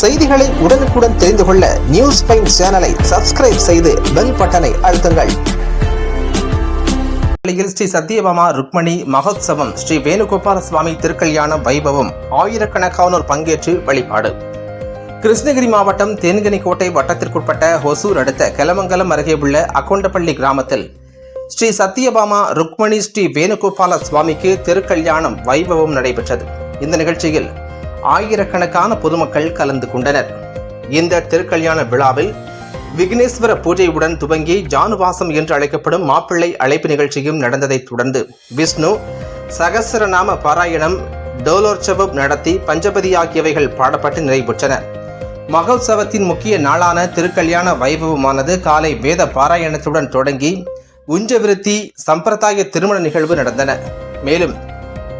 செய்திகளை உடனுக்குடன் தெரிந்து கொள்ள நியூஸ் பைன் சேனலை சப்ஸ்கிரைப் செய்து பெல் பட்டனை அழுத்துங்கள். ஸ்ரீ சத்யபாமா ருக்மணி மகோத்சவம் ஸ்ரீ வேணுகோபால சுவாமி திருக்கல்யாண வைபவம் ஆயிரக்கணக்கானோர் பங்கேற்று வழிபாடு. கிருஷ்ணகிரி மாவட்டம் தேன்கனிக்கோட்டை வட்டத்திற்குட்பட்ட ஹொசூர் அடுத்த கெலமங்கலம் அருகே உள்ள அக்கொண்டப்பள்ளி கிராமத்தில் ஸ்ரீ சத்யபாமா ருக்மணி ஸ்ரீ வேணுகோபால சுவாமிக்கு திருக்கல்யாணம் வைபவம் நடைபெற்றது. இந்த நிகழ்ச்சியில் ஆயிரக்கணக்கான பொதுமக்கள் கலந்து கொண்டனர். இந்த திருக்கல்யாண விழாவில் விக்னேஸ்வர பூஜையுடன் துவங்கி ஜானுவாசம் என்று அழைக்கப்படும் மாப்பிள்ளை அழைப்பு நிகழ்ச்சியும் நடந்ததைத் தொடர்ந்து விஷ்ணு சகஸ்ரநாம பாராயணம், டோலோற்சவம் நடத்தி பஞ்சபதி ஆகியவைகள் பாடப்பட்டு நிறைவுற்றன. மகோத்சவத்தின் முக்கிய நாளான திருக்கல்யாண வைபவமானது காலை வேத பாராயணத்துடன் தொடங்கி உஞ்சவிருத்தி சம்பிரதாய திருமண நிகழ்வு நடந்தன. மேலும்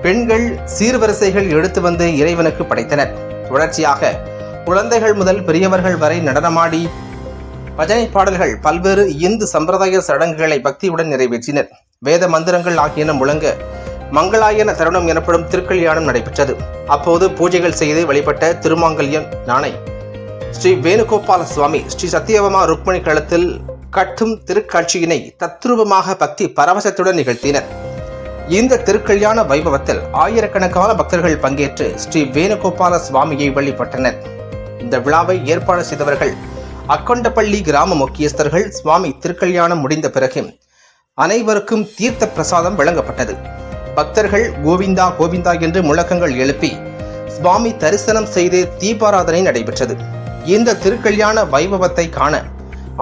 பெண்கள் சீர்வரிசைகள் எடுத்து வந்து இறைவனுக்கு படைத்தனர். தொடர்ச்சியாக குழந்தைகள் முதல் பெரியவர்கள் வரை நடனமாடி பஜனை பாடல்கள், பல்வேறு இந்து சம்பிரதாய சடங்குகளை பக்தியுடன் நிறைவேற்றினர். வேத மந்திரங்கள் ஆகியன முழங்க மங்களாயன தருணம் எனப்படும் திருக்கல்யாணம் நடைபெற்றது. அப்போது பூஜைகள் செய்து வழிபட்ட திருமாங்கல்யம் நாணை ஸ்ரீ வேணுகோபால சுவாமி ஸ்ரீ சத்யபாமா ருக்மணி கழுத்தில் கட்டும் திருக்காட்சியினை தத்ரூபமாக பக்தி பரவசத்துடன் நிகழ்த்தினர். இந்த திருக்கல்யாண வைபவத்தில் ஆயிரக்கணக்கான பக்தர்கள் பங்கேற்று ஸ்ரீ வேணுகோபால சுவாமியை வழிபட்டனர். இந்த விழாவை ஏற்பாடு செய்தவர்கள் அக்கொண்டப்பள்ளி கிராம முக்கியஸ்தர்கள். சுவாமி திருக்கல்யாணம் முடிந்த பிறகு அனைவருக்கும் தீர்த்த பிரசாதம் வழங்கப்பட்டது. பக்தர்கள் கோவிந்தா கோவிந்தா என்று முழக்கங்கள் எழுப்பி சுவாமி தரிசனம் செய்து தீபாராதனை நடைபெற்றது. இந்த திருக்கல்யாண வைபவத்தை காண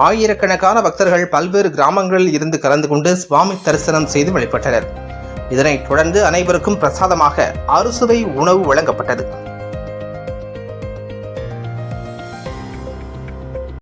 ஆயிரக்கணக்கான பக்தர்கள் பல்வேறு கிராமங்களில் இருந்து கலந்து கொண்டு சுவாமி தரிசனம் செய்து வழிபட்டனர். இதனைத் தொடர்ந்து அனைவருக்கும் பிரசாதமாக அறுசுவை உணவு வழங்கப்பட்டது.